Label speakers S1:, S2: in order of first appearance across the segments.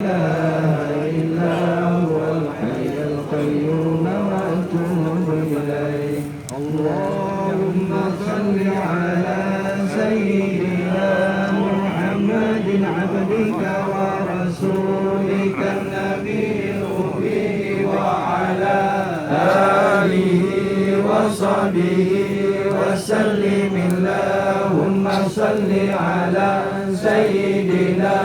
S1: إله إلا هو الحي القيوم وأتوب إليه. اللهم صل على سيدنا محمد عبدك ورسولك النبي الأمي وعلى آله وصحبه وسلم. اللهم صل على سيدنا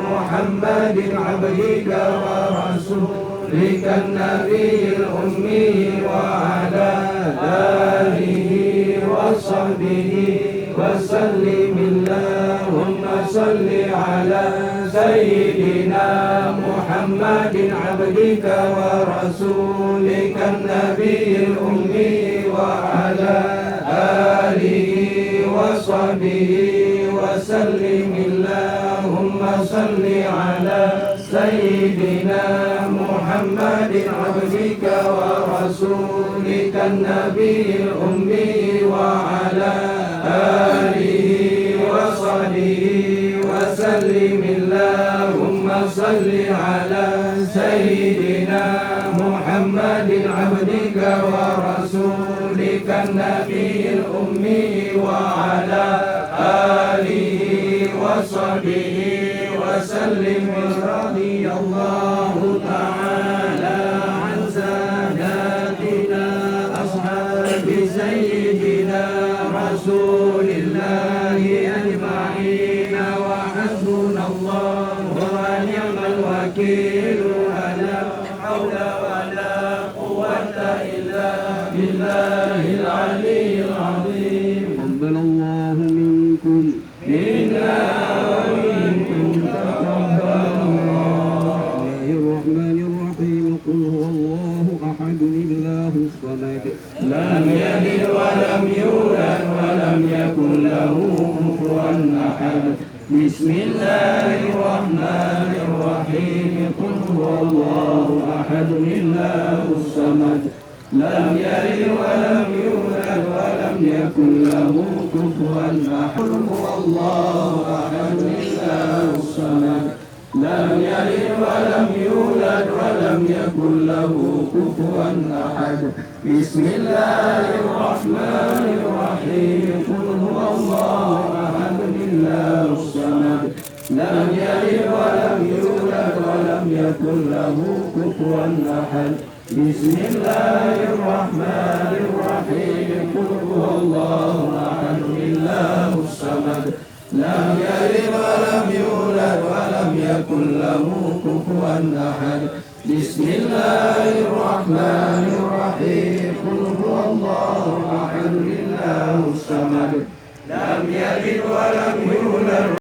S1: محمد عبدك ورسولك النبي الأمي وعلى آله وصحبه وسلم. اللهم صل على سيدنا محمد عبدك ورسولك النبي الأمي وعلى آله وصحبه وسلم. اللهم صل على سيدنا محمد عبدك ورسولك النبي الأمي وعلى آله وصحبه وسلم. اللهم صل على سيدنا محمد عبدك ورسولك النبي الأمي وعلى آله وصحبه وسلم. رضي الله تعالى عن ساداتنا أصحاب سيدنا رسول الله أجمعين، وحسبنا الله ونعم الوكيل، ولا حول ولا قوة إلا بالله العلي العظيم.
S2: تقبل الله منكم
S1: منا ومنكم تقبل الله.
S2: الرحمن الرحيم. قل هو الله أحد الله الصمد
S1: لم يلد ولم يولد ولم يكن له كفوا أحد. بسم الله الرحمن الرحيم. قل هو الله أحد الله الصمد لم يلد ولم يولد ولم يكن له كفوا أحد. قل هو الله أحد الله الصمد لم يلد ولم يولد ولم يكن له كفوا أحد. بسم الله الرحمن الرحيم. قل هو الله أحد الله الصمد لم يلد ولم يولد ولم يكن له كفوا أحد. بسم الله الرحمن الرحيم. قل هو الله أحد الله الصمد لم يلد ولم يولد ولم يكن له كفوا أحد. بسم الله الرحمن الرحيم. قل هو الله أحد الله الصمد لم يلد ولم يولد